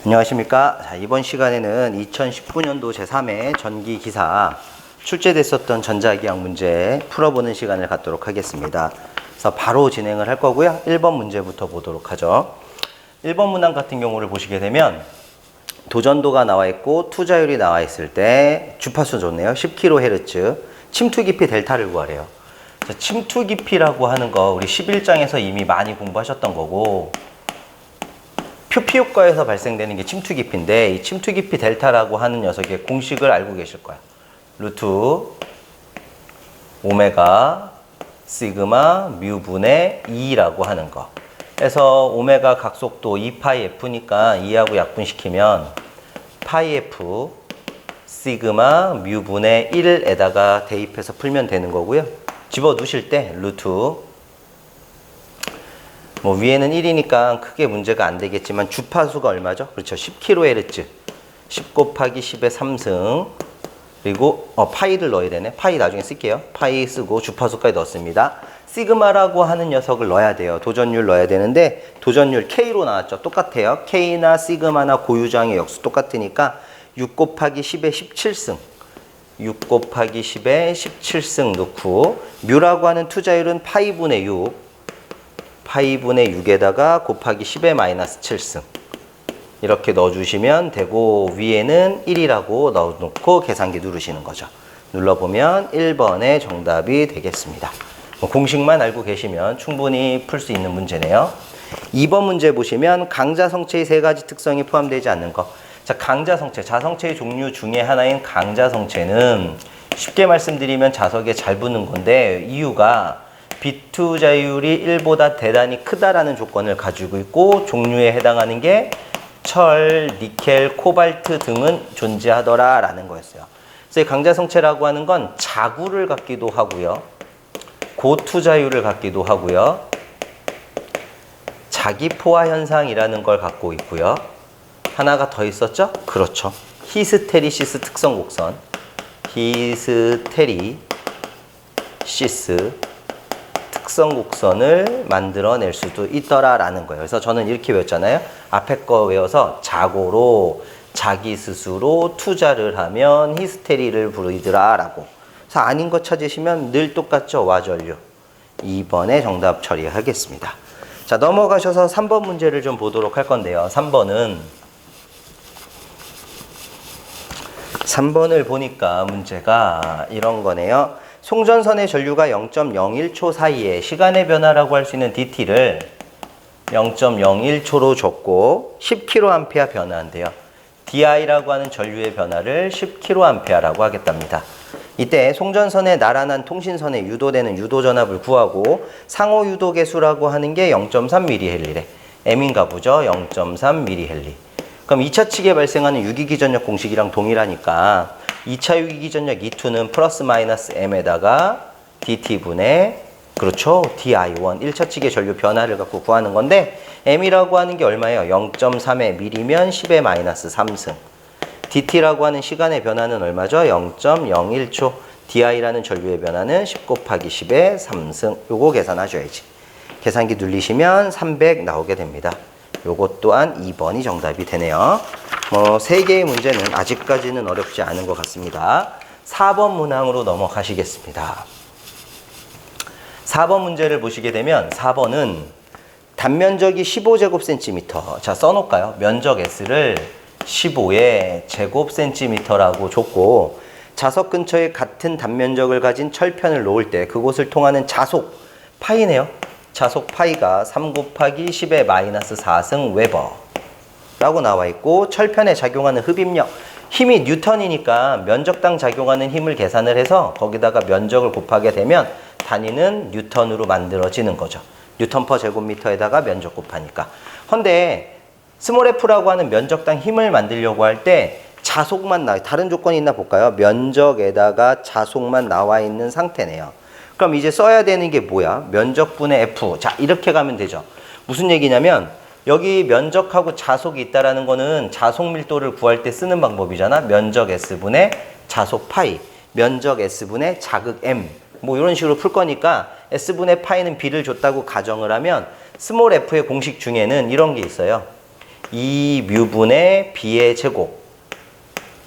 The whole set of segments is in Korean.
안녕하십니까. 자, 이번 시간에는 2019년도 제3회 전기기사 출제됐었던 전자기학 문제 풀어보는 시간을 갖도록 하겠습니다. 그래서 바로 진행을 할 거고요. 1번 문제부터 보도록 하죠. 1번 문항 같은 경우를 보시게 되면 도전도가 나와 있고 투자율이 나와 있을 때 주파수 좋네요. 10kHz 침투 깊이 델타를 구하래요. 자, 침투 깊이라고 하는 거 우리 11장에서 이미 많이 공부하셨던 거고, 표피 효과에서 발생되는 게 침투 깊이인데, 이 침투 깊이 델타라고 하는 녀석의 공식을 알고 계실 거야. 루트 오메가 시그마 뮤 분의 2라고 하는 거. 그래서 오메가 각속도 2파이 f니까 2하고 약분시키면 파이 f 시그마 뮤 분의 1에다가 대입해서 풀면 되는 거고요. 집어 넣으실 때 루트, 뭐 위에는 1이니까 크게 문제가 안 되겠지만 주파수가 얼마죠? 그렇죠. 10kHz. 10 곱하기 10의 3승. 그리고 파이를 넣어야 되네. 파이 나중에 쓸게요. 파이 쓰고 주파수까지 넣었습니다. 시그마라고 하는 녀석을 넣어야 돼요. 도전율 넣어야 되는데 도전율 K로 나왔죠. 똑같아요. K나 시그마나 고유장의 역수 똑같으니까 6 곱하기 10의 17승. 6 곱하기 10의 17승 넣고, 뮤라고 하는 투자율은 파이분의 6. 파이분의 6에다가 곱하기 10의 마이너스 7승. 이렇게 넣어주시면 되고, 위에는 1이라고 넣어놓고 계산기 누르시는 거죠. 눌러보면 1번의 정답이 되겠습니다. 공식만 알고 계시면 충분히 풀 수 있는 문제네요. 2번 문제 보시면 강자성체의 세 가지 특성이 포함되지 않는 거. 자, 강자성체, 자성체의 종류 중에 하나인 강자성체는 쉽게 말씀드리면 자석에 잘 붙는 건데, 이유가 비투자율이 1보다 대단히 크다라는 조건을 가지고 있고, 종류에 해당하는 게 철, 니켈, 코발트 등은 존재하더라 라는 거였어요. 그래서 이 강자성체라고 하는 건 자구를 갖기도 하고요, 고투자율을 갖기도 하고요, 자기포화 현상이라는 걸 갖고 있고요. 하나가 더 있었죠? 그렇죠. 히스테리시스 특성 곡선. 히스테리시스 특성 곡선을 만들어낼 수도 있더라라는 거예요. 그래서 저는 이렇게 외웠잖아요. 앞에 거 외워서 자고로 자기 스스로 투자를 하면 히스테리를 부르더라라고. 그래서 아닌 거 찾으시면 늘 똑같죠. 와전류. 2번의 정답 처리하겠습니다. 자, 넘어가셔서 3번 문제를 좀 보도록 할 건데요. 3번을 보니까 문제가 이런 거네요. 송전선의 전류가 0.01초 사이에 시간의 변화라고 할 수 있는 dt를 0.01초로 줬고 10kA 변화한대요. di라고 하는 전류의 변화를 10kA라고 하겠답니다. 이때 송전선에 나란한 통신선에 유도되는 유도전압을 구하고 상호 유도 계수라고 하는 게 0.3mH래. m인가 보죠. 0.3mH. 그럼 2차 측에 발생하는 유기기전력 공식이랑 동일하니까 2차 유기기전력 E2는 플러스 마이너스 m에다가 dt분의, 그렇죠, di1. 1차 측의 전류 변화를 갖고 구하는 건데, m이라고 하는 게 얼마예요? 0.3의 m이면 10의 마이너스 3승. dt라고 하는 시간의 변화는 얼마죠? 0.01초. di라는 전류의 변화는 10 곱하기 10의 3승. 요거 계산하셔야지. 계산기 눌리시면 300 나오게 됩니다. 요것 또한 2번이 정답이 되네요. 3개의 문제는 아직까지는 어렵지 않은 것 같습니다. 4번 문항으로 넘어가시겠습니다. 4번 문제를 보시게 되면 4번은 단면적이 15제곱cm. 자, 써놓을까요? 면적 S를 15의 제곱cm라고 줬고, 자석 근처에 같은 단면적을 가진 철편을 놓을 때 그곳을 통하는 자속 파이네요. 자속 파이가 3 곱하기 10의 마이너스 4승 웨버 라고 나와 있고, 철편에 작용하는 흡입력, 힘이 뉴턴이니까 면적당 작용하는 힘을 계산을 해서 거기다가 면적을 곱하게 되면 단위는 뉴턴으로 만들어지는 거죠. 뉴턴 퍼 제곱미터에다가 면적 곱하니까. 근데 스몰 f라고 하는 면적당 힘을 만들려고 할 때 자속만 다른 조건이 있나 볼까요? 면적에다가 자속만 나와 있는 상태네요. 그럼 이제 써야 되는 게 뭐야? 면적분의 f. 자, 이렇게 가면 되죠. 무슨 얘기냐면 여기 면적하고 자속이 있다라는 거는 자속 밀도를 구할 때 쓰는 방법이잖아. 면적 S분의 자속 파이, 면적 S분의 자극 M. 뭐 이런 식으로 풀 거니까 S분의 파이는 B를 줬다고 가정을 하면 스몰 f의 공식 중에는 이런 게 있어요. 2뮤분의 b의 제곱.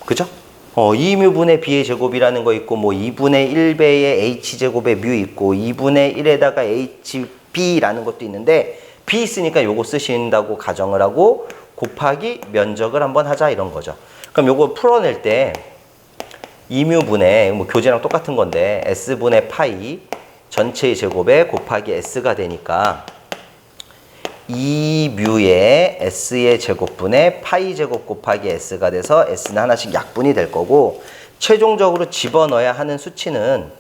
그죠? 2뮤분의 b의 제곱이라는 거 있고, 뭐 2분의 1배의 h제곱의 뮤 있고, 2분의 1에다가 hb라는 것도 있는데, b 있으니까 요거 쓰신다고 가정을 하고, 곱하기 면적을 한번 하자 이런 거죠. 그럼 요거 풀어낼 때 2뮤분의 뭐 교재랑 똑같은 건데 s분의 파이 전체의 제곱에 곱하기 s가 되니까 2뮤의 s의 제곱분의 파이 제곱 곱하기 s가 돼서 s는 하나씩 약분이 될 거고, 최종적으로 집어넣어야 하는 수치는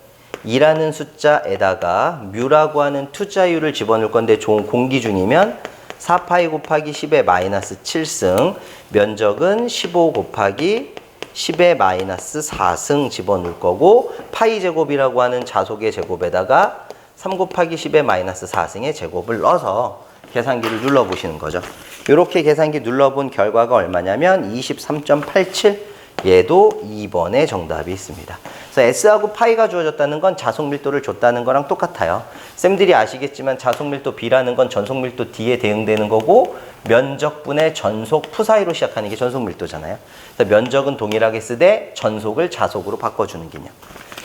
2라는 숫자에다가 뮤라고 하는 투자율을 집어넣을 건데 좋은 공기 중이면 4파이 곱하기 10의 마이너스 7승, 면적은 15 곱하기 10의 마이너스 4승 집어넣을 거고, 파이 제곱이라고 하는 자속의 제곱에다가 3 곱하기 10의 마이너스 4승의 제곱을 넣어서 계산기를 눌러보시는 거죠. 이렇게 계산기 눌러본 결과가 얼마냐면 23.87, 얘도 2번의 정답이 있습니다. 그래서 S하고 파이가 주어졌다는 건 자속 밀도를 줬다는 거랑 똑같아요. 쌤들이 아시겠지만 자속 밀도 B라는 건 전속 밀도 D에 대응되는 거고, 면적분의 전속 푸 사이로 시작하는 게 전속 밀도잖아요. 그래서 면적은 동일하게 쓰되 전속을 자속으로 바꿔주는 개념.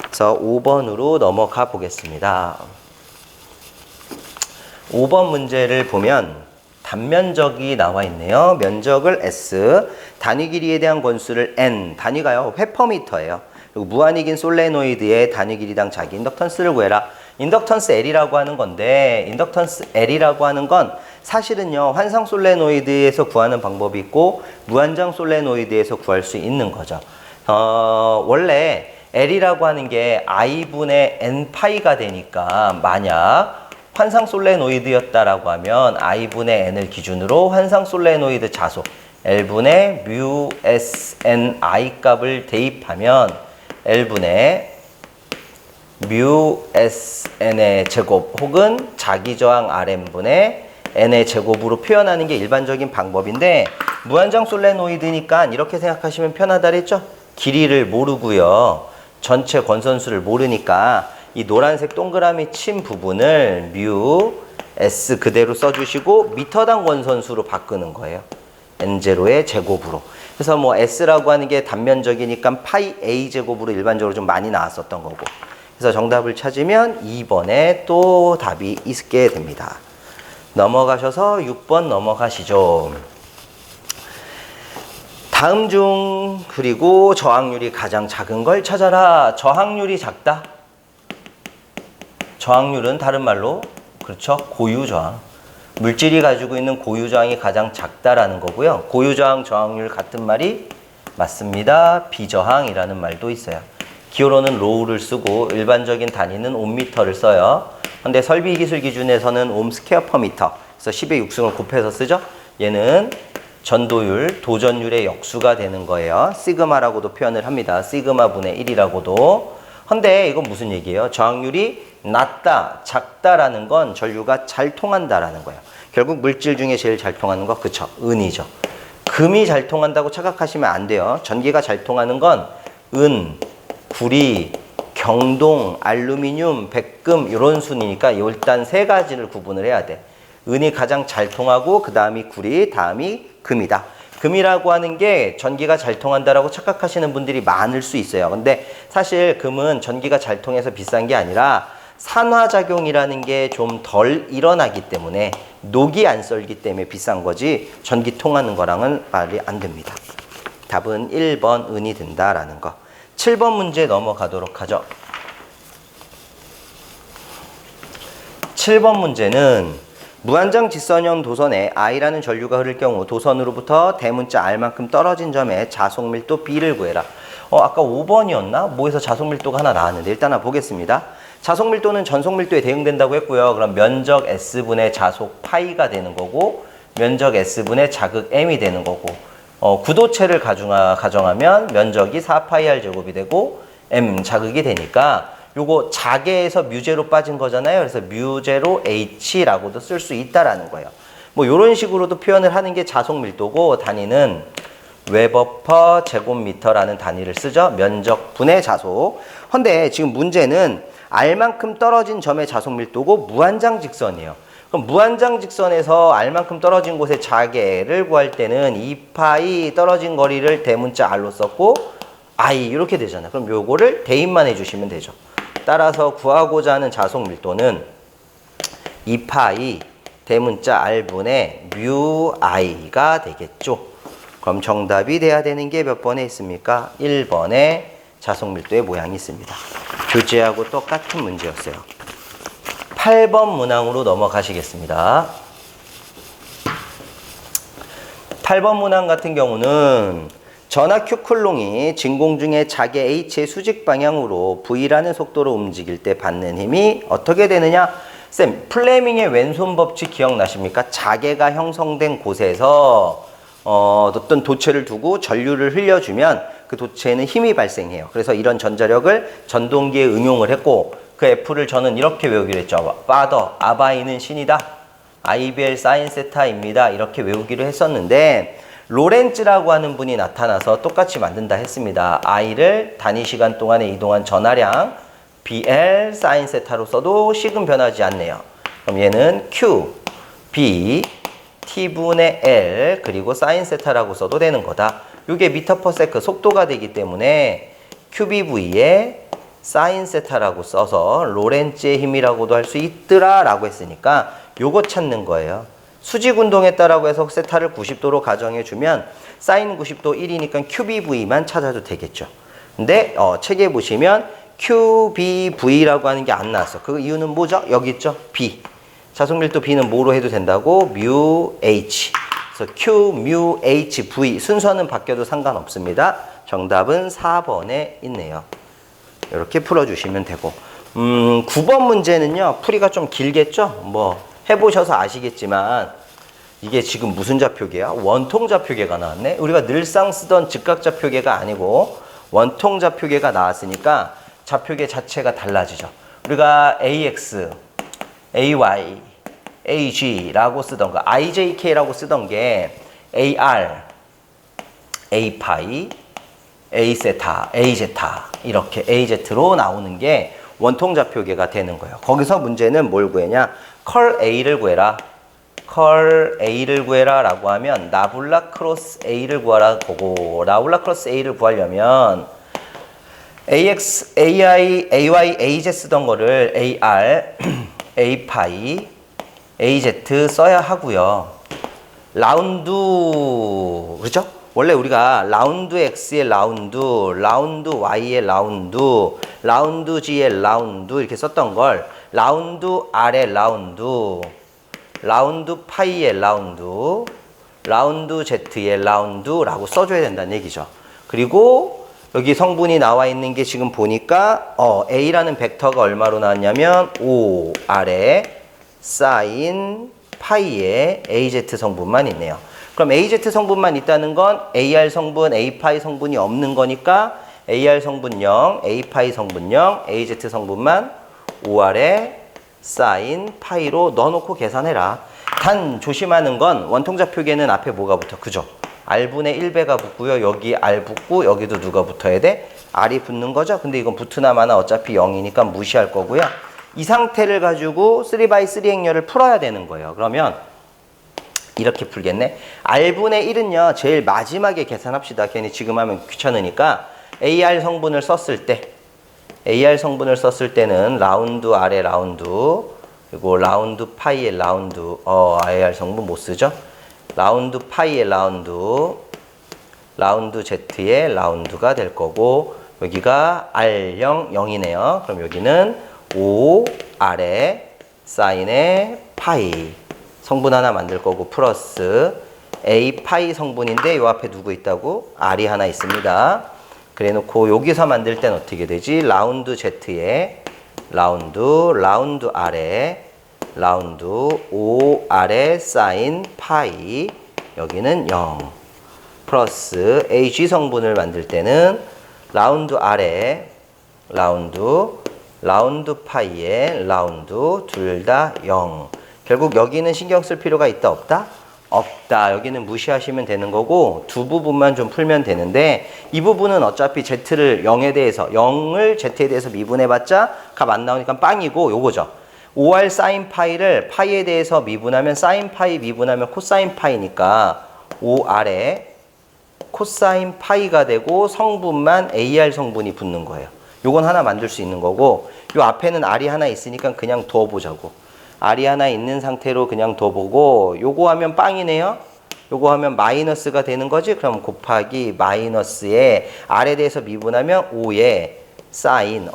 그래서 5번으로 넘어가 보겠습니다. 5번 문제를 보면 단면적이 나와 있네요. 면적을 S, 단위 길이에 대한 권수를 N, 단위가요 회퍼미터예요. 그리고 무한히 긴 솔레노이드의 단위 길이당 자기 인덕턴스를 구해라. 인덕턴스 L이라고 하는 건데, 인덕턴스 L이라고 하는 건 사실은요 환상 솔레노이드에서 구하는 방법이 있고 무한정 솔레노이드에서 구할 수 있는 거죠. 원래 L이라고 하는 게 I분의 N파이가 되니까, 만약 환상 솔레노이드였다라고 하면 I분의 N을 기준으로 환상 솔레노이드 자속 L분의 뮤 SN I 값을 대입하면 L분의 뮤 SN의 제곱 혹은 자기저항 RM분의 N의 제곱으로 표현하는 게 일반적인 방법인데, 무한정 솔레노이드니까 이렇게 생각하시면 편하다 그랬죠? 길이를 모르고요. 전체 권선수를 모르니까 이 노란색 동그라미 친 부분을 뮤 S 그대로 써주시고 미터당 권선수로 바꾸는 거예요. N0의 제곱으로. 그래서 뭐 S라고 하는 게 단면적이니까 파이 A 제곱으로 일반적으로 좀 많이 나왔었던 거고. 그래서 정답을 찾으면 2번에 또 답이 있게 됩니다. 넘어가셔서 6번 넘어가시죠. 다음 중 그리고 저항률이 가장 작은 걸 찾아라. 저항률이 작다. 저항률은 다른 말로 그렇죠, 고유저항. 물질이 가지고 있는 고유저항이 가장 작다라는 거고요. 고유저항, 저항률 같은 말이 맞습니다. 비저항이라는 말도 있어요. 기호로는 로우를 쓰고 일반적인 단위는 옴미터를 써요. 근데 설비기술 기준에서는 옴 스퀘어 퍼 미터, 그래서 10의 6승을 곱해서 쓰죠. 얘는 전도율, 도전율의 역수가 되는 거예요. 시그마라고도 표현을 합니다. 시그마 분의 1이라고도. 근데 이건 무슨 얘기예요? 저항률이 낮다, 작다라는 건 전류가 잘 통한다라는 거예요. 결국 물질 중에 제일 잘 통하는 거, 그쵸? 은이죠. 금이 잘 통한다고 착각하시면 안 돼요. 전기가 잘 통하는 건 은, 구리, 경동, 알루미늄, 백금 이런 순이니까 일단 세 가지를 구분을 해야 돼. 은이 가장 잘 통하고 그 다음이 구리, 다음이 금이다. 금이라고 하는 게 전기가 잘 통한다라고 착각하시는 분들이 많을 수 있어요. 근데 사실 금은 전기가 잘 통해서 비싼 게 아니라 산화작용이라는 게 좀 덜 일어나기 때문에, 녹이 안 썰기 때문에 비싼 거지 전기 통하는 거랑은 말이 안 됩니다. 답은 1번 은이 된다라는 거. 7번 문제 넘어가도록 하죠. 7번 문제는 무한정 직선형 도선에 I라는 전류가 흐를 경우 도선으로부터 대문자 R만큼 떨어진 점에 자속밀도 B를 구해라. 아까 5번이었나? 뭐에서 자속밀도가 하나 나왔는데 일단 한번 보겠습니다. 자속밀도는 전속밀도에 대응된다고 했고요. 그럼 면적 S분의 자속 파이가 되는 거고, 면적 S분의 자극 M이 되는 거고, 구도체를 가정하면 면적이 4파이 R 제곱이 되고 M 자극이 되니까 요거 자개에서 뮤제로 빠진 거잖아요. 그래서 뮤제로 H라고도 쓸 수 있다라는 거예요. 뭐 요런 식으로도 표현을 하는 게 자속 밀도고, 단위는 웨버 퍼 제곱미터라는 단위를 쓰죠. 면적 분의 자속. 근데 지금 문제는 R만큼 떨어진 점의 자속 밀도고 무한장 직선이에요. 그럼 무한장 직선에서 R만큼 떨어진 곳의 자개를 구할 때는 2파이 떨어진 거리를 대문자 R로 썼고 I 이렇게 되잖아. 그럼 요거를 대입만 해주시면 되죠. 따라서 구하고자 하는 자속 밀도는 2파이 대문자 R분의 뮤 I가 되겠죠. 그럼 정답이 돼야 되는 게 몇 번에 있습니까? 1번에 자속 밀도의 모양이 있습니다. 교재하고 똑같은 문제였어요. 8번 문항으로 넘어가시겠습니다. 8번 문항 같은 경우는 전하 Q쿨롱이 진공 중에 자개 H의 수직 방향으로 V라는 속도로 움직일 때 받는 힘이 어떻게 되느냐? 쌤, 플레밍의 왼손 법칙 기억나십니까? 자개가 형성된 곳에서 어떤 도체를 두고 전류를 흘려주면 그 도체에는 힘이 발생해요. 그래서 이런 전자력을 전동기에 응용을 했고 그 F를 저는 이렇게 외우기로 했죠. 파더, 아바이는 신이다. IBL 사인 세타입니다. 이렇게 외우기로 했었는데 로렌츠라고 하는 분이 나타나서 똑같이 만든다 했습니다. I를 단위 시간 동안에 이동한 전하량 BL 사인 세타로 써도 식은 변하지 않네요. 그럼 얘는 Q, B, T분의 L 그리고 사인 세타라고 써도 되는 거다. 이게 미터 퍼 세컨 속도가 되기 때문에 QBV에 사인 세타라고 써서 로렌츠의 힘이라고도 할 수 있더라 라고 했으니까 요거 찾는 거예요. 수직 운동했다라고 해서 세타를 90도로 가정해주면 사인 90도 1이니까 QBV만 찾아도 되겠죠. 근데 책에 보시면 QBV라고 하는 게 안 나왔어. 그 이유는 뭐죠? 여기 있죠? B. 자속밀도 B는 뭐로 해도 된다고? 뮤 H. 그래서 Q, 뮤 H, V. 순서는 바뀌어도 상관없습니다. 정답은 4번에 있네요. 이렇게 풀어주시면 되고 9번 문제는요. 풀이가 좀 길겠죠? 뭐 해보셔서 아시겠지만 이게 지금 무슨 좌표계야? 원통 좌표계가 나왔네. 우리가 늘상 쓰던 직각 좌표계가 아니고 원통 좌표계가 나왔으니까 좌표계 자체가 달라지죠. 우리가 AX, AY, AG라고 쓰던 거, IJK라고 쓰던 게 AR, A파이, A세타, A제타 이렇게 AZ로 나오는 게 원통 좌표계가 되는 거예요. 거기서 문제는 뭘 구했냐? 컬 A를 구해라. 컬 A를 구해라 라고 하면 나블라 크로스 A를 구하라 보고 나블라 크로스 A를 구하려면 AX, AI, AY, AZ 쓰던 거를 AR, A파이, AZ 써야 하고요. 라운드, 그렇죠? 원래 우리가 라운드 X의 라운드, 라운드 Y의 라운드, 라운드 G의 라운드 이렇게 썼던 걸 라운드 R의 라운드, 라운드 파이의 라운드, 라운드 Z의 라운드라고 써줘야 된다는 얘기죠. 그리고 여기 성분이 나와 있는 게 지금 보니까 A라는 벡터가 얼마로 나왔냐면 5R에 사인 파이의 AZ 성분만 있네요. 그럼 AZ 성분만 있다는 건 AR 성분, A파이 성분이 없는 거니까 AR 성분 0, A파이 성분 0, AZ 성분만 5R에 사인 파이로 넣어놓고 계산해라. 단 조심하는 건 원통좌표계는 앞에 뭐가 붙어? 그죠? R분의 1배가 붙고요. 여기 R 붙고 여기도 누가 붙어야 돼? R이 붙는 거죠? 근데 이건 붙으나 마나 어차피 0이니까 무시할 거고요. 이 상태를 가지고 3x3 행렬을 풀어야 되는 거예요. 그러면 이렇게 풀겠네. R분의 1은요. 제일 마지막에 계산합시다. 괜히 지금 하면 귀찮으니까 AR 성분을 썼을 때 AR 성분을 썼을 때는 라운드 R의 라운드 그리고 라운드 파이의 라운드 AR 성분 못 쓰죠. 라운드 파이의 라운드 라운드 Z의 라운드가 될 거고 여기가 R0, 0이네요. 그럼 여기는 5R의 사인의 파이 성분 하나 만들 거고 플러스 A 파이 성분인데 요 앞에 누구 있다고? R이 하나 있습니다. 그래 놓고 여기서 만들 땐 어떻게 되지? 라운드 Z의 라운드 R의 라운드 5R의 사인 파이 여기는 0 플러스 AG 성분을 만들 때는 라운드 R의 라운드 파이의 라운드 둘 다 0 결국 여기는 신경 쓸 필요가 있다 없다? 없다. 여기는 무시하시면 되는 거고 두 부분만 좀 풀면 되는데 이 부분은 어차피 Z를 0에 대해서 0을 Z에 대해서 미분해봤자 값 안 나오니까 빵이고 요거죠. 5R 사인 파이를 파이에 대해서 미분하면 사인 파이 미분하면 코사인 파이니까 5R에 코사인 파이가 되고 성분만 AR 성분이 붙는 거예요. 요건 하나 만들 수 있는 거고 요 앞에는 R이 하나 있으니까 그냥 둬보자고. R이 하나 있는 상태로 그냥 둬보고 요거 하면 빵이네요. 요거 하면 마이너스가 되는 거지. 그럼 곱하기 마이너스에 R에 대해서 미분하면 5에 사인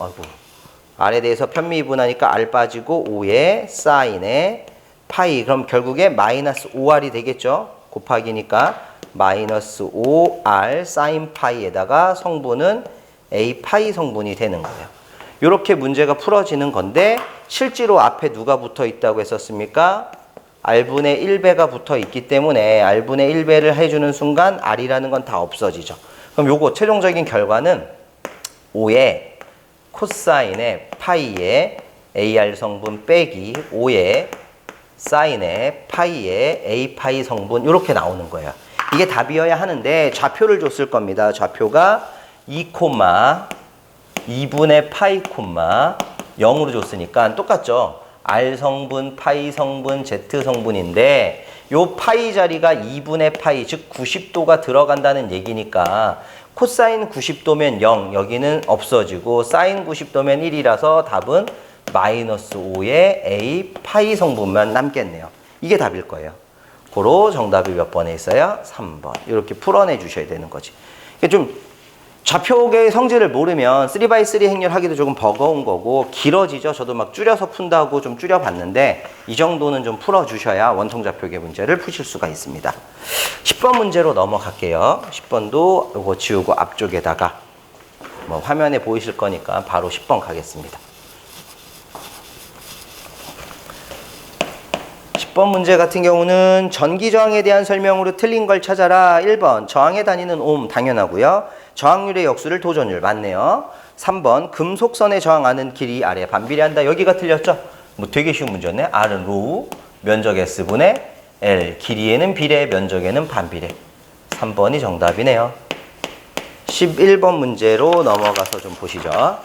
R에 대해서 편미분하니까 R 빠지고 5에 사인에 파이. 그럼 결국에 마이너스 5R이 되겠죠. 곱하기니까 마이너스 5R 사인 파이에다가 성분은 A 파이 성분이 되는 거예요. 이렇게 문제가 풀어지는 건데 실제로 앞에 누가 붙어 있다고 했었습니까? R분의 1배가 붙어 있기 때문에 R분의 1배를 해주는 순간 R이라는 건 다 없어지죠. 그럼 요거 최종적인 결과는 5에 코사인의 파이에 AR 성분 빼기 5에 사인의 파이에 A 파이 성분 이렇게 나오는 거예요. 이게 답이어야 하는데 좌표를 줬을 겁니다. 좌표가 2,2분의 파이, 0으로 줬으니까 똑같죠. R 성분, 파이 성분, Z 성분인데 요 파이 자리가 2분의 파이, 즉 90도가 들어간다는 얘기니까 코사인 90도면 0, 여기는 없어지고 사인 90도면 1이라서 답은 마이너스 5의 A 파이 성분만 남겠네요. 이게 답일 거예요. 고로 정답이 몇 번에 있어요? 3번. 이렇게 풀어내 주셔야 되는 거지. 좀 좌표의 성질을 모르면 3x3 행렬하기도 조금 버거운 거고 길어지죠. 저도 막 줄여서 푼다고 좀 줄여봤는데 이 정도는 좀 풀어주셔야 원통좌표계 문제를 푸실 수가 있습니다. 10번 문제로 넘어갈게요. 10번도 이거 지우고 앞쪽에다가 뭐 화면에 보이실 거니까 바로 10번 가겠습니다. 10번 문제 같은 경우는 전기 저항에 대한 설명으로 틀린 걸 찾아라. 1번 저항에 다니는 옴 당연하고요. 저항률의 역수를 도전율 맞네요. 3번 금속선에 저항하는 길이 아래 반비례한다. 여기가 틀렸죠? 뭐 되게 쉬운 문제네. R은 로우, 면적 S분의 L, 길이에는 비례, 면적에는 반비례. 3번이 정답이네요. 11번 문제로 넘어가서 좀 보시죠.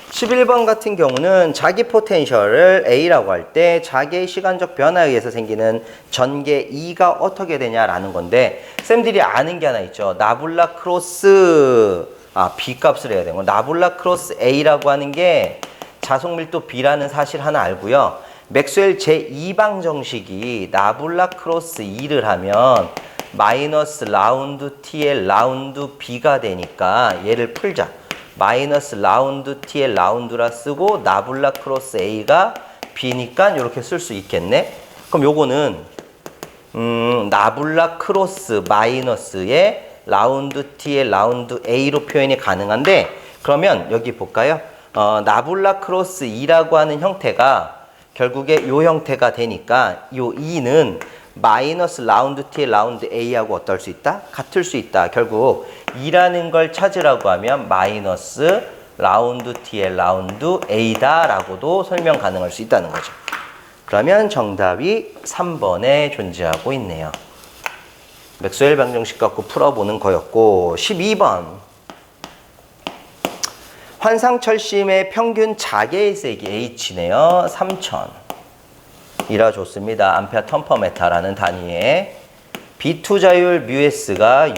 11번 같은 경우는 자기 포텐셜을 A라고 할 때 자기의 시간적 변화에 의해서 생기는 전개 E가 어떻게 되냐라는 건데 쌤들이 아는 게 하나 있죠. 나블라 크로스 B 값을 해야 되는 거. 나블라 크로스 A라고 하는 게 자속 밀도 B라는 사실 하나 알고요. 맥스웰 제2방 정식이 나블라 크로스 E를 하면 마이너스 라운드 T의 라운드 B가 되니까 얘를 풀자. 마이너스 라운드 T의 라운드라 쓰고 나블라 크로스 A가 B니까 이렇게 쓸 수 있겠네. 그럼 요거는 나블라 크로스 마이너스의 라운드 T의 라운드 A로 표현이 가능한데 그러면 여기 볼까요? 나블라 크로스 E라고 하는 형태가 결국에 요 형태가 되니까 요 E는 마이너스 라운드 T의 라운드 A하고 어떨 수 있다? 같을 수 있다. 결국 2라는 걸 찾으라고 하면 마이너스 라운드 T의 라운드 A다 라고도 설명 가능할 수 있다는 거죠. 그러면 정답이 3번에 존재하고 있네요. 맥스웰 방정식 갖고 풀어보는 거였고 12번 환상철심의 평균 자개의 세기 H네요. 3000 이라 줬습니다. 암페어 턴퍼메타라는 단위에 B2 자율 μs가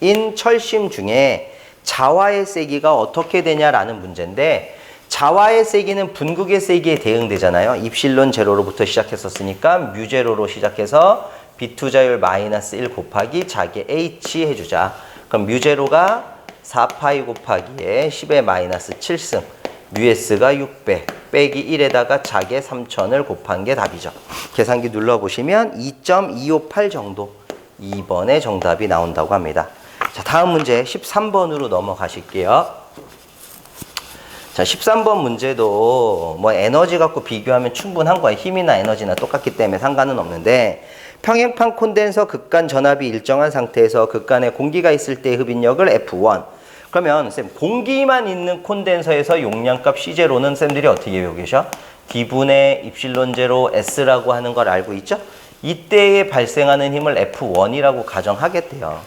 600인 철심 중에 자화의 세기가 어떻게 되냐라는 문제인데 자화의 세기는 분극의 세기에 대응되잖아요. 입실론 제로로부터 시작했었으니까 뮤 제로로 시작해서 B2 자율 마이너스 1 곱하기 자개 H 해주자. 그럼 뮤 제로가 4파이 곱하기에 10의 마이너스 7승 μs가 600 빼기 1에다가 자개 3000을 곱한 게 답이죠. 계산기 눌러보시면 2.258 정도 2번의 정답이 나온다고 합니다. 자, 다음 문제 13번으로 넘어가실게요. 자, 13번 문제도 뭐 에너지 갖고 비교하면 충분한 거예요. 힘이나 에너지나 똑같기 때문에 상관은 없는데 평행판 콘덴서 극간 전압이 일정한 상태에서 극간에 공기가 있을 때의 흡인력을 F1. 그러면 쌤 공기만 있는 콘덴서에서 용량값 C0는 쌤들이 어떻게 외우고 계셔? D분의 입실론 제로 S라고 하는 걸 알고 있죠? 이때에 발생하는 힘을 F1이라고 가정하겠대요.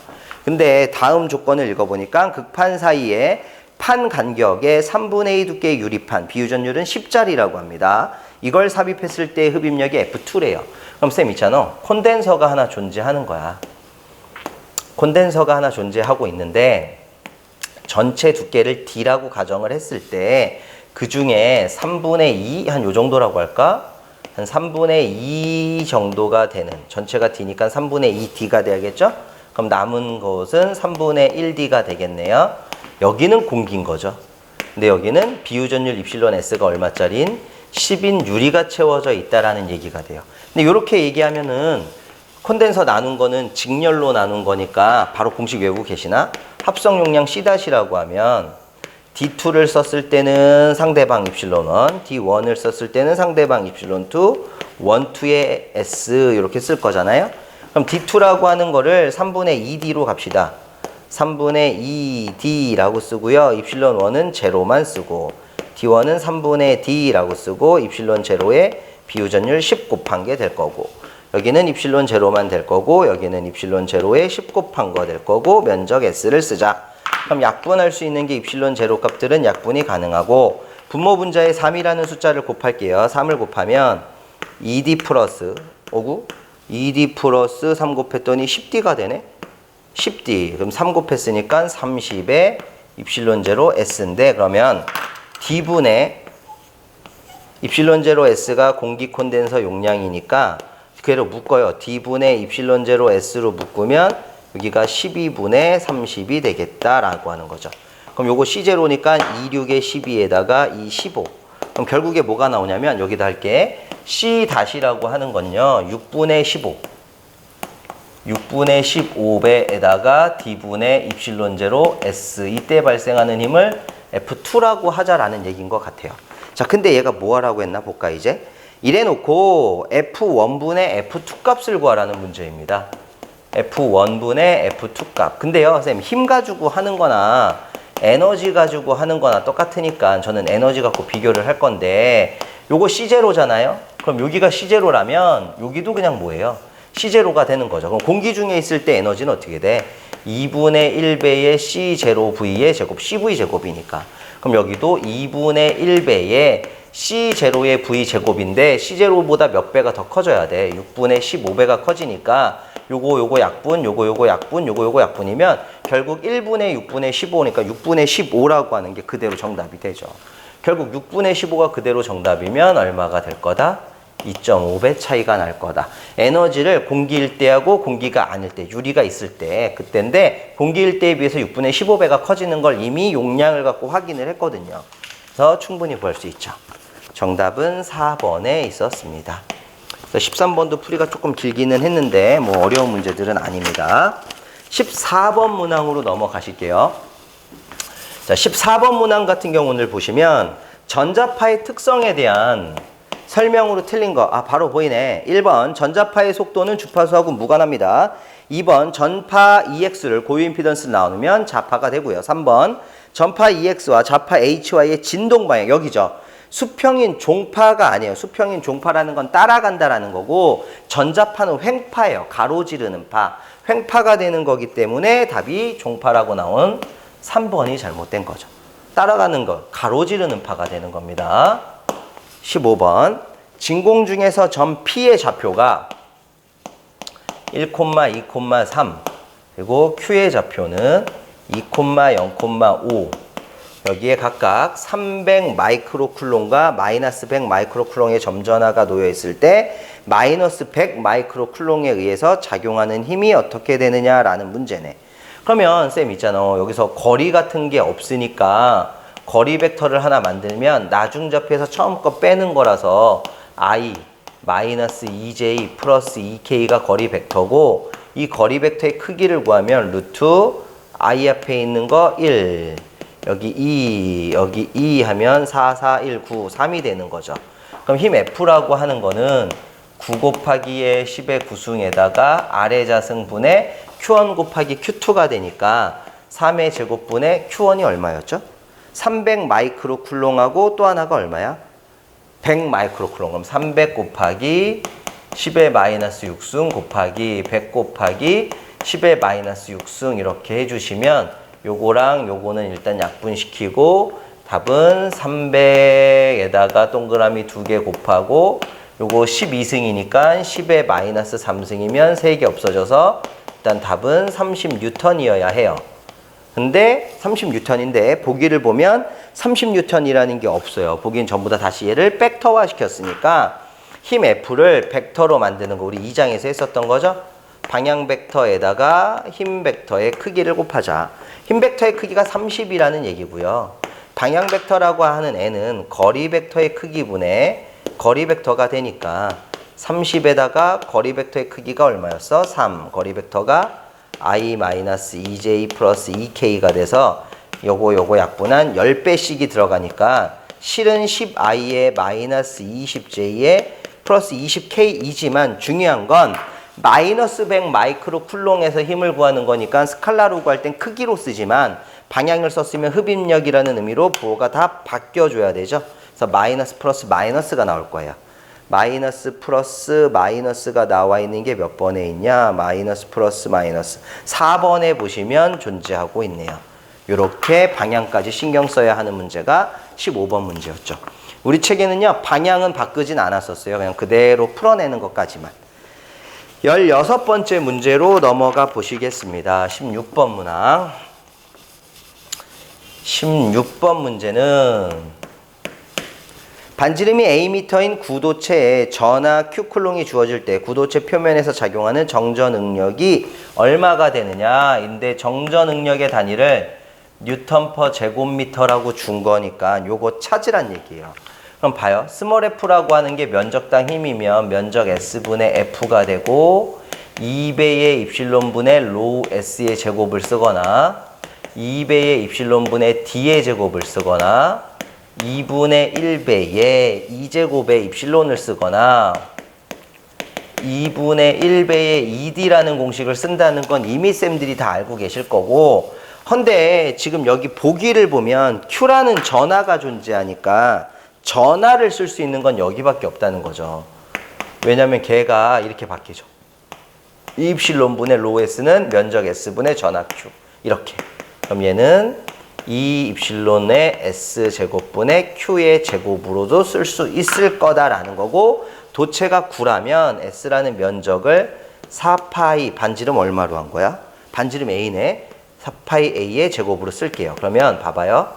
근데 다음 조건을 읽어보니까 극판 사이에 판 간격의 3분의 2 두께의 유리판, 비유전율은 10짜리라고 합니다. 이걸 삽입했을 때 흡입력이 F2래요. 그럼 쌤 있잖아. 콘덴서가 하나 존재하는 거야. 콘덴서가 하나 존재하고 있는데 전체 두께를 D라고 가정을 했을 때 그 중에 3분의 2, 한 요 정도라고 할까? 한 3분의 2 정도가 되는, 전체가 D니까 3분의 2D가 돼야겠죠? 그럼 남은 것은 3분의 1D가 되겠네요. 여기는 공기인 거죠. 근데 여기는 비유전율 입실론 S가 얼마짜리인 10인 유리가 채워져 있다라는 얘기가 돼요. 근데 이렇게 얘기하면은 콘덴서 나눈 거는 직렬로 나눈 거니까 바로 공식 외우고 계시나? 합성 용량 C-라고 하면 D2를 썼을 때는 상대방 입실론 1, D1을 썼을 때는 상대방 입실론 2, 1, 2의 S 이렇게 쓸 거잖아요. 그럼 D2라고 하는 거를 3분의 2D로 갑시다. 3분의 2D라고 쓰고요. 입실론 1은 제로만 쓰고 D1은 3분의 D라고 쓰고 입실론 제로에 비유전율 10 곱한 게 될 거고 여기는 입실론 제로만 될 거고 여기는 입실론 제로에 10 곱한 거 될 거고 면적 S를 쓰자. 그럼 약분할 수 있는 게 입실론 제로 값들은 약분이 가능하고 분모 분자에 3이라는 숫자를 곱할게요. 3을 곱하면 2D 플러스 2D 플러스 3 곱했더니 10D가 되네. 10D. 그럼 3 곱했으니까 30에 입실론 제로 S인데 그러면 D분의 입실론 제로 S가 공기 콘덴서 용량이니까 그대로 묶어요. D분의 입실론 제로 S로 묶으면 여기가 12분의 30이 되겠다라고 하는 거죠. 그럼 요거 C0니까 26의 12에다가 이 15. 그럼 결국에 뭐가 나오냐면 여기다 할게. C-라고 하는 건요. 6분의 15. 6분의 15배에다가 D분의 입실론 제로 S. 이때 발생하는 힘을 F2라고 하자라는 얘기인 것 같아요. 자, 근데 얘가 뭐 하라고 했나 볼까 이제? 이래 놓고 F1분의 F2 값을 구하라는 문제입니다. F1분의 F2 값. 근데요, 선생님, 힘 가지고 하는 거나 에너지 가지고 하는 거나 똑같으니까 저는 에너지 갖고 비교를 할 건데 요거 C0잖아요? 그럼 여기가 C0라면 여기도 그냥 뭐예요? C0가 되는 거죠. 그럼 공기 중에 있을 때 에너지는 어떻게 돼? 2분의 1배의 C0V의 제곱, CV 제곱이니까. 그럼 여기도 2분의 1배의 C0의 V 제곱인데 C0보다 몇 배가 더 커져야 돼. 6분의 15배가 커지니까 요거 약분, 요거 약분, 요거 약분이면 결국 1분의 6분의 15니까 6분의 15라고 하는 게 그대로 정답이 되죠. 결국 6분의 15가 그대로 정답이면 얼마가 될 거다? 2.5배 차이가 날 거다. 에너지를 공기일 때하고 공기가 아닐 때, 유리가 있을 때 그때인데 공기일 때에 비해서 6분의 15배가 커지는 걸 이미 용량을 갖고 확인을 했거든요. 그래서 충분히 구할 수 있죠. 정답은 4번에 있었습니다. 13번도 풀이가 조금 길기는 했는데 뭐 어려운 문제들은 아닙니다. 14번 문항으로 넘어가실게요. 자, 14번 문항 같은 경우를 보시면 전자파의 특성에 대한 설명으로 틀린 거 바로 보이네. 1번 전자파의 속도는 주파수하고 무관합니다. 2번 전파 EX를 고유 임피던스를 나누면 자파가 되고요. 3번 전파 EX와 자파 HY의 진동 방향 여기죠. 수평인 종파가 아니에요. 수평인 종파라는 건 따라간다라는 거고 전자파는 횡파예요. 가로지르는 파. 횡파가 되는 거기 때문에 답이 종파라고 나온 3번이 잘못된 거죠. 따라가는 거, 가로지르는 파가 되는 겁니다. 15번 진공 중에서 점 P의 좌표가 1,2,3 그리고 Q의 좌표는 2,0,5 여기에 각각 300 마이크로쿨롱과 마이너스 100 마이크로쿨롱의 점전하가 놓여 있을 때 마이너스 100 마이크로쿨롱에 의해서 작용하는 힘이 어떻게 되느냐라는 문제네. 그러면 쌤 있잖아. 여기서 거리 같은 게 없으니까 거리 벡터를 하나 만들면 나중좌표에서 처음 거 빼는 거라서 I 마이너스 2J 플러스 2K가 거리 벡터고 이 거리 벡터의 크기를 구하면 루트 I 앞에 있는 거 1 여기 2, 여기 2 하면 4, 4, 1, 9, 3이 되는 거죠. 그럼 힘 F라고 하는 거는 9 곱하기의 10의 9승에다가 아래 자승분의 Q1 곱하기 Q2가 되니까 3의 제곱분의 Q1이 얼마였죠? 300 마이크로쿨롱하고 또 하나가 얼마야? 100 마이크로쿨롱. 그럼 300 곱하기 10의 마이너스 6승 곱하기 100 곱하기 10의 마이너스 6승 이렇게 해주시면 요거랑 요거는 일단 약분시키고 답은 300에다가 동그라미 2개 곱하고 요거 12승이니까 10에 마이너스 3승이면 3개 없어져서 일단 답은 30N이어야 해요. 근데 30N인데 보기를 보면 30N이라는 게 없어요. 보기는 전부 다 다시 얘를 벡터화 시켰으니까 힘 F를 벡터로 만드는 거 우리 2장에서 했었던 거죠. 방향 벡터에다가 힘 벡터의 크기를 곱하자. 힘 벡터의 크기가 30이라는 얘기고요. 방향 벡터라고 하는 N은 거리 벡터의 크기분의 거리 벡터가 되니까 30에다가 거리 벡터의 크기가 얼마였어? 3. 거리 벡터가 i-2j 플러스 2k가 돼서 요거 약분한 10배씩이 들어가니까 실은 10i에 마이너스 20j에 플러스 20k이지만 중요한 건 마이너스 100 마이크로 쿨롱에서 힘을 구하는 거니까 스칼라로 구할 땐 크기로 쓰지만 방향을 썼으면 흡입력이라는 의미로 부호가 다 바뀌어줘야 되죠. 그래서 마이너스 플러스 마이너스가 나올 거예요. 마이너스 플러스 마이너스가 나와 있는 게 몇 번에 있냐? 마이너스 플러스 마이너스 4번에 보시면 존재하고 있네요. 이렇게 방향까지 신경 써야 하는 문제가 15번 문제였죠. 우리 책에는요, 방향은 바꾸진 않았었어요. 그냥 그대로 풀어내는 것까지만. 16번째 문제로 넘어가 보시겠습니다. 16번 문항. 16번 문제는 반지름이 Am인 구도체에 전하 Q쿨롱이 주어질 때 구도체 표면에서 작용하는 정전 응력이 얼마가 되느냐 인데 정전 응력의 단위를 뉴턴 퍼 제곱미터라고 준 거니까 요거 찾으란 얘기예요. 그럼 봐요. 스몰 f라고 하는 게 면적당 힘이면 면적 s분의 f가 되고 2배의 입실론분의 로우 s의 제곱을 쓰거나 2배의 입실론분의 d의 제곱을 쓰거나 2분의 1배의 2제곱의 입실론을 쓰거나 2분의 1배의 2d라는 공식을 쓴다는 건 이미 쌤들이 다 알고 계실 거고 헌데 지금 여기 보기를 보면 Q라는 전하가 존재하니까 전하를 쓸 수 있는 건 여기밖에 없다는 거죠. 왜냐면 걔가 이렇게 바뀌죠. 입실론분의 로우 S는 면적 S분의 전하 Q 이렇게. 그럼 얘는 2 입실론의 S제곱분의 Q의 제곱으로도 쓸 수 있을 거다라는 거고 도체가 9라면 S라는 면적을 4파이 반지름 얼마로 한 거야? 반지름 A네. 4파이 A의 제곱으로 쓸게요. 그러면 봐봐요.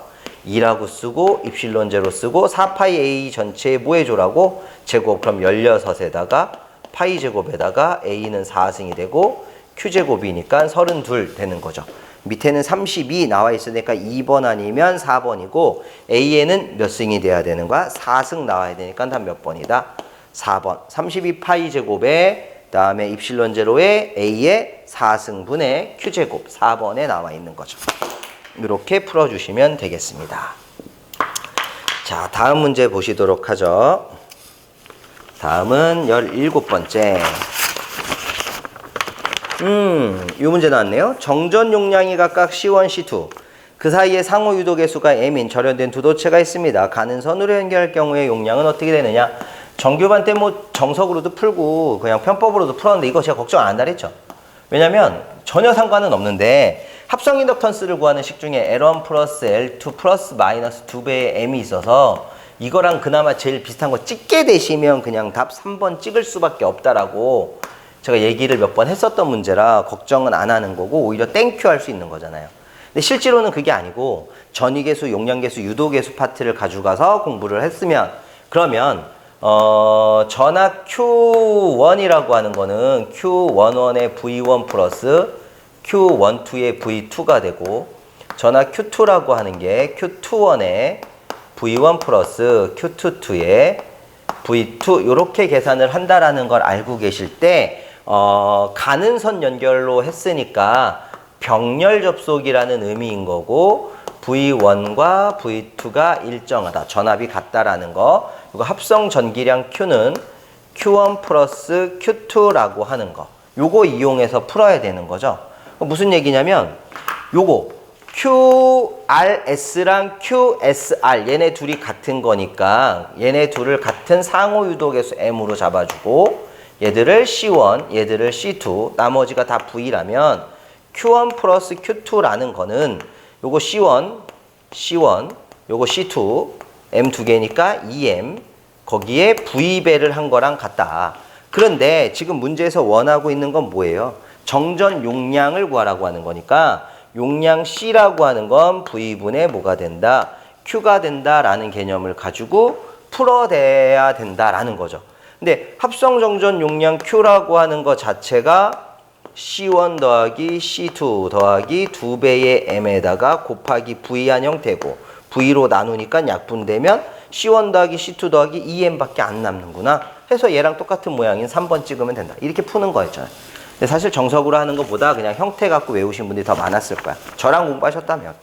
2라고 쓰고 입실론 제로 쓰고 4파이 A 전체에 뭐 해줘라고? 제곱. 그럼 16에다가 파이 제곱에다가 A는 4승이 되고 Q제곱이니까 32 되는 거죠. 밑에는 32 나와 있으니까 2번 아니면 4번이고 A에는 몇 승이 돼야 되는 거야? 4승 나와야 되니까 다 몇 번이다? 4번. 32파이 제곱에 다음에 입실론 제로에 A의 4승분의 Q제곱 4번에 나와 있는 거죠. 이렇게 풀어주시면 되겠습니다. 자, 다음 문제 보시도록 하죠. 다음은 17번째. 이 문제 나왔네요. 정전 용량이 각각 C1, C2. 그 사이에 상호 유도 계수가 M인 절연된 두 도체가 있습니다. 가는 선으로 연결할 경우에 용량은 어떻게 되느냐? 정규반 때 뭐 정석으로도 풀고 그냥 편법으로도 풀었는데 이거 제가 걱정 안 한다 그랬죠. 왜냐면 전혀 상관은 없는데 합성 인덕턴스를 구하는 식 중에 L1 플러스 L2 플러스 마이너스 2배의 M이 있어서 이거랑 그나마 제일 비슷한 거 찍게 되시면 그냥 답 3번 찍을 수밖에 없다라고 제가 얘기를 몇 번 했었던 문제라 걱정은 안 하는 거고 오히려 땡큐 할 수 있는 거잖아요. 근데 실제로는 그게 아니고 전위계수, 용량계수, 유도계수 파트를 가져가서 공부를 했으면 그러면 전하 Q1이라고 하는 거는 Q11의 V1 플러스 Q12의 V2가 되고 전하 Q2라고 하는 게 Q21의 V1 플러스 Q22의 V2 이렇게 계산을 한다라는 걸 알고 계실 때 가는 선 연결로 했으니까 병렬 접속이라는 의미인 거고 V1과 V2가 일정하다. 전압이 같다라는 거. 이거 합성 전기량 Q는 Q1 플러스 Q2라고 하는 거. 요거 이용해서 풀어야 되는 거죠. 무슨 얘기냐면 요거 QRS랑 QSR 얘네 둘이 같은 거니까 얘네 둘을 같은 상호 유도계수 M으로 잡아주고 얘들을 C1, 얘들을 C2 나머지가 다 V라면 Q1 플러스 Q2라는 거는 요거 C1, 요거 C2, M 두 개니까 2M. 거기에 V배를 한 거랑 같다. 그런데 지금 문제에서 원하고 있는 건 뭐예요? 정전 용량을 구하라고 하는 거니까 용량 C라고 하는 건 V분의 뭐가 된다? Q가 된다라는 개념을 가지고 풀어내야 된다라는 거죠. 근데 합성 정전 용량 Q라고 하는 것 자체가 C1 더하기 C2 더하기 2배의 M에다가 곱하기 V한 형태고 V로 나누니까 약분되면 C1 더하기 C2 더하기 2M밖에 안 남는구나 해서 얘랑 똑같은 모양인 3번 찍으면 된다. 이렇게 푸는 거였잖아요. 근데 사실 정석으로 하는 것보다 그냥 형태 갖고 외우신 분들이 더 많았을 거야. 저랑 공부하셨다면.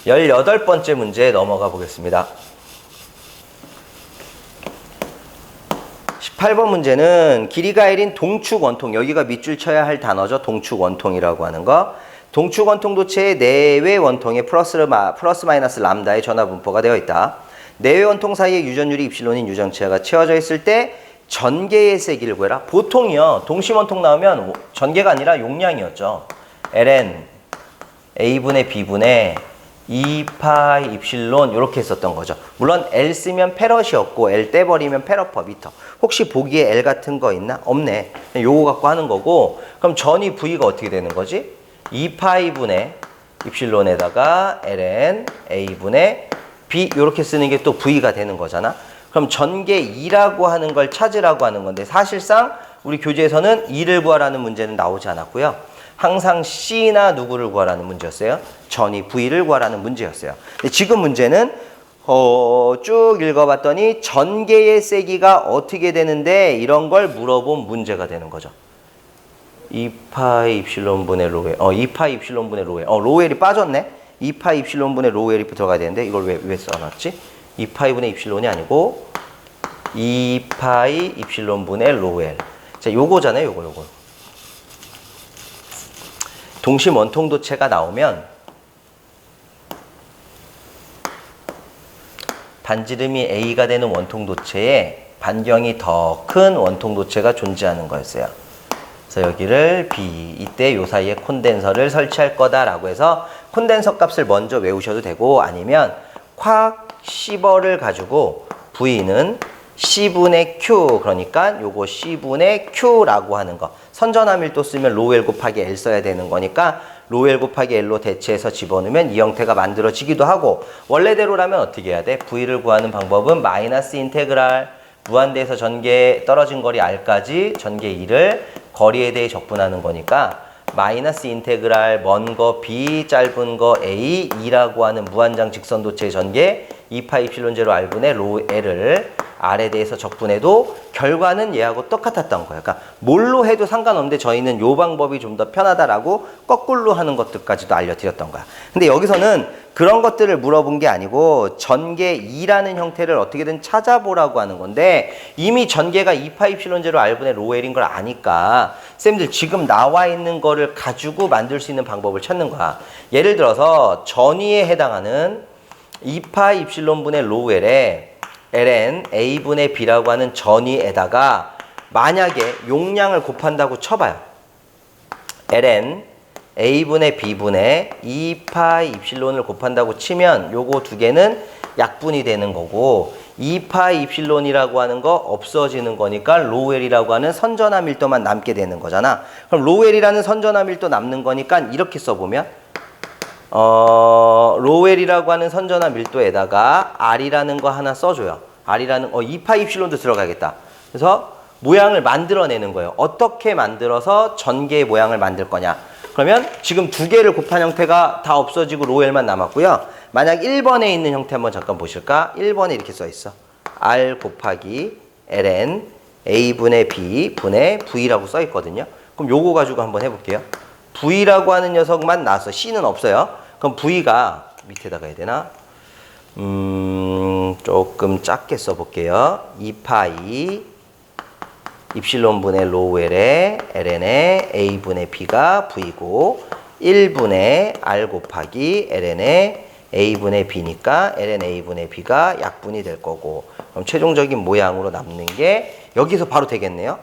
18번째 문제 넘어가 보겠습니다. 18번 문제는 길이가 L인 동축 원통, 여기가 밑줄 쳐야 할 단어죠. 동축 원통이라고 하는 거. 동축 원통 도체의 내외 원통에 플러스 마이너스 람다의 전하 분포가 되어 있다. 내외 원통 사이에 유전율이 입실론인 유전체가 채워져 있을 때 전개의 세기를 구해라. 보통이요. 동심 원통 나오면 전개가 아니라 용량이었죠. ln a분의 b분의 2파이 입실론 이렇게 했었던 거죠. 물론 L 쓰면 페럿이었고 L 떼버리면 페럿 퍼 미터. 혹시 보기에 L 같은 거 있나? 없네. 요거 갖고 하는 거고 그럼 전이 V가 어떻게 되는 거지? 2파이분의 입실론에다가 ln a분의 b 이렇게 쓰는 게 또 V가 되는 거잖아. 그럼 전개 2라고 하는 걸 찾으라고 하는 건데 사실상 우리 교재에서는 2를 구하라는 문제는 나오지 않았고요. 항상 C나 누구를 구하라는 문제였어요. 전이 V를 구하라는 문제였어요. 근데 지금 문제는 쭉 읽어봤더니 전개의 세기가 어떻게 되는데 이런 걸 물어본 문제가 되는 거죠. 2파이 입실론분의 로엘. 2파이 입실론분의 로엘. 로엘이 빠졌네. 2파이 입실론분의 로엘이 들어가야 되는데 이걸 왜 써놨지? 2파이분의 입실론이 아니고 2파이 입실론분의 로엘. 자, 요거잖아요. 요거. 동심 원통도체가 나오면 반지름이 A가 되는 원통도체에 반경이 더 큰 원통도체가 존재하는 거였어요. 그래서 여기를 B, 이때 요 사이에 콘덴서를 설치할 거다라고 해서 콘덴서 값을 먼저 외우셔도 되고 아니면 콱 C버를 가지고 V는 C분의 Q, 그러니까 요거 C분의 Q라고 하는 거. 선전함일도 쓰면 로엘 곱하기 L 써야 되는 거니까 로엘 곱하기 L로 대체해서 집어넣으면 이 형태가 만들어지기도 하고 원래대로라면 어떻게 해야 돼? V를 구하는 방법은 마이너스 인테그랄 무한대에서 전개 떨어진 거리 R까지 전개 2를 거리에 대해 적분하는 거니까 마이너스 인테그랄 먼 거 B 짧은 거 A 2라고 하는 무한장 직선도체의 전개 2파 입실론 제로 R분의 로 L을 R에 대해서 적분해도 결과는 얘하고 똑같았던 거예요. 그러니까 뭘로 해도 상관없는데 저희는 요 방법이 좀 더 편하다라고 거꾸로 하는 것들까지도 알려드렸던 거야. 근데 여기서는 그런 것들을 물어본 게 아니고 전개 2라는 형태를 어떻게든 찾아보라고 하는 건데 이미 전개가 2파 입실론 제로 R분의 로 L인 걸 아니까 쌤들 지금 나와 있는 거를 가지고 만들 수 있는 방법을 찾는 거야. 예를 들어서 전위에 해당하는 2파 입실론분의 로 L에 ln a분의 b라고 하는 전위에다가 만약에 용량을 곱한다고 쳐봐요. ln a분의 b분의 2파 입실론을 곱한다고 치면 요거 두 개는 약분이 되는 거고 2파 입실론이라고 하는 거 없어지는 거니까 로웰이라고 하는 선전화 밀도만 남게 되는 거잖아. 그럼 로웰이라는 선전화 밀도 남는 거니까 이렇게 써보면 로웰이라고 하는 선전화 밀도에다가 R이라는 거 하나 써줘요. R이라는 2파 입실론도 들어가겠다. 그래서 모양을 만들어내는 거예요. 어떻게 만들어서 전개의 모양을 만들 거냐. 그러면 지금 두 개를 곱한 형태가 다 없어지고 로웰만 남았고요. 만약 1번에 있는 형태 한번 잠깐 보실까? 1번에 이렇게 써 있어. R 곱하기 ln a분의 b 분의 v라고 써 있거든요. 그럼 요거 가지고 한번 해볼게요. V라고 하는 녀석만 나왔어. C는 없어요. 그럼 V가 밑에다가 해야 되나? 조금 작게 써볼게요. 2파이 입실론분의 로웰의 ln의 a분의 b가 V고 1분의 R 곱하기 ln의 a분의 b니까 ln a분의 b가 약분이 될 거고 그럼 최종적인 모양으로 남는 게 여기서 바로 되겠네요.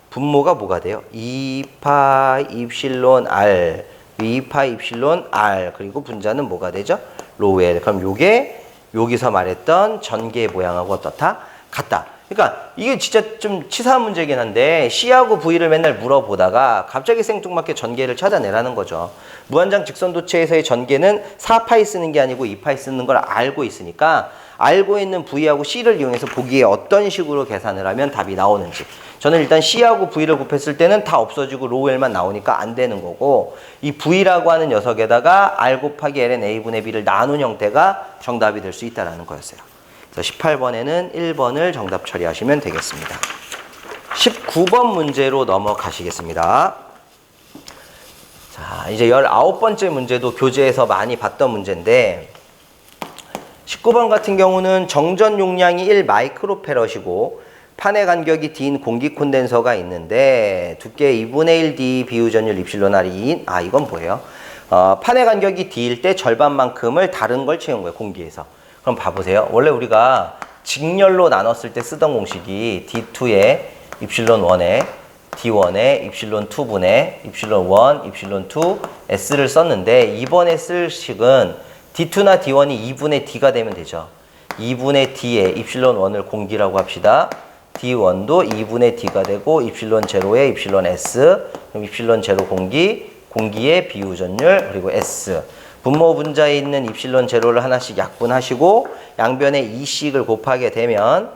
분모가 뭐가 돼요? 2파 입실론 R, 2파 입실론 R, 그리고 분자는 뭐가 되죠? 로우 L. 그럼 요게 여기서 말했던 전개 모양하고 어떻다? 같다. 그러니까 이게 진짜 좀 치사한 문제긴 한데 C하고 V를 맨날 물어보다가 갑자기 생뚱맞게 전개를 찾아내라는 거죠. 무한장 직선도체에서의 전개는 4파이 쓰는 게 아니고 2파이 쓰는 걸 알고 있으니까 알고 있는 V하고 C를 이용해서 보기에 어떤 식으로 계산을 하면 답이 나오는지. 저는 일단 C하고 V를 곱했을 때는 다 없어지고 로우 L만 나오니까 안 되는 거고 이 V라고 하는 녀석에다가 R 곱하기 Ln A분의 B를 나눈 형태가 정답이 될 수 있다는 거였어요. 그래서 18번에는 1번을 정답 처리하시면 되겠습니다. 19번 문제로 넘어가시겠습니다. 자, 이제 19번째 문제도 교재에서 많이 봤던 문제인데 19번 같은 경우는 정전 용량이 1마이크로패럿이고 판의 간격이 D인 공기 콘덴서가 있는데 두께 2분의 1 D 비유전율 입실론 R이 2인 이건 뭐예요? 판의 간격이 D일 때 절반만큼을 다른 걸 채운 거예요. 공기에서. 그럼 봐보세요. 원래 우리가 직렬로 나눴을 때 쓰던 공식이 D2에 입실론 1에 D1에 입실론 2분의 입실론 1, 입실론 2, S를 썼는데 이번에 쓸 식은 D2나 D1이 2분의 D가 되면 되죠. 2분의 D에 입실론 1을 공기라고 합시다. D1도 2분의 D가 되고 입실론 제로에 입실론 S, 그럼 입실론 제로 공기, 공기의 비유전율, 그리고 S. 분모 분자에 있는 입실론 제로를 하나씩 약분하시고 양변에 2씩을 곱하게 되면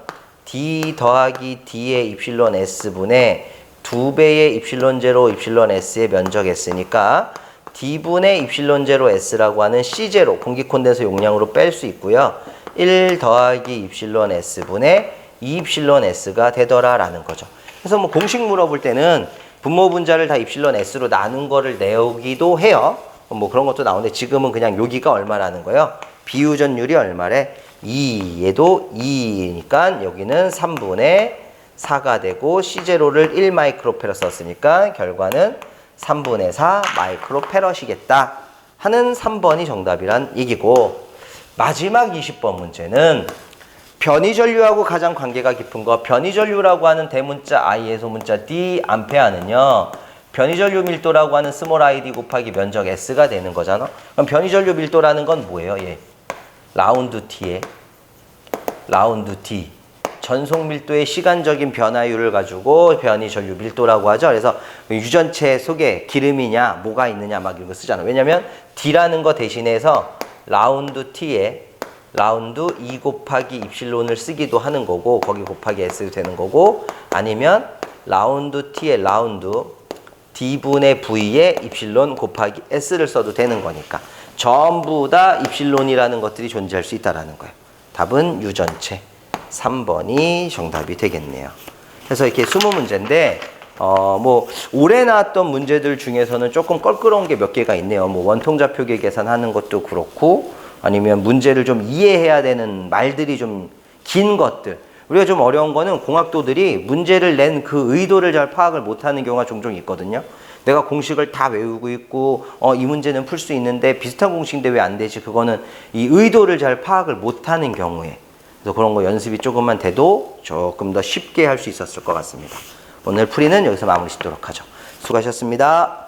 D 더하기 D의 입실론 S분의 2배의 입실론 제로 입실론 S의 면적 S니까 D분의 입실론 제로 S라고 하는 C0 공기 콘덴서 용량으로 뺄 수 있고요. 1 더하기 입실론 S분의 2 입실론 S가 되더라라는 거죠. 그래서 뭐 공식 물어볼 때는 분모 분자를 다 입실론 S로 나눈 거를 내오기도 해요. 뭐 그런 것도 나오는데 지금은 그냥 여기가 얼마라는 거예요? 비유전율이 얼마래? 2. 얘도 2니까 여기는 3분의 4가 되고 C0를 1마이크로패럿 썼으니까 결과는 3분의 4 마이크로패럿이겠다 하는 3번이 정답이란 얘기고 마지막 20번 문제는 변이전류하고 가장 관계가 깊은 거 변이전류라고 하는 대문자 I의 소문자 D 암페어는요 변이전류 밀도라고 하는 스몰 ID 곱하기 면적 S가 되는 거잖아. 그럼 변이전류 밀도라는 건 뭐예요? 예. 라운드 T에 라운드 T 전속 밀도의 시간적인 변화율을 가지고 변이전류 밀도라고 하죠. 그래서 유전체 속에 기름이냐 뭐가 있느냐 막 이런 거 쓰잖아. 왜냐면 D라는 거 대신해서 라운드 T에 라운드 2 곱하기 입실론을 쓰기도 하는 거고 거기 곱하기 S도 되는 거고 아니면 라운드 T에 라운드 D분의 V에 입실론 곱하기 S를 써도 되는 거니까 전부 다 입실론이라는 것들이 존재할 수 있다는 거예요. 답은 유전체 3번이 정답이 되겠네요. 그래서 이렇게 20문제인데 뭐 올해 나왔던 문제들 중에서는 조금 껄끄러운 게 몇 개가 있네요. 뭐 원통좌표계 계산하는 것도 그렇고 아니면 문제를 좀 이해해야 되는 말들이 좀 긴 것들. 우리가 좀 어려운 거는 공학도들이 문제를 낸 그 의도를 잘 파악을 못하는 경우가 종종 있거든요. 내가 공식을 다 외우고 있고 이 문제는 풀 수 있는데 비슷한 공식인데 왜 안 되지? 그거는 이 의도를 잘 파악을 못하는 경우에 그래서 그런 거 연습이 조금만 돼도 조금 더 쉽게 할 수 있었을 것 같습니다. 오늘 풀이는 여기서 마무리 짓도록 하죠. 수고하셨습니다.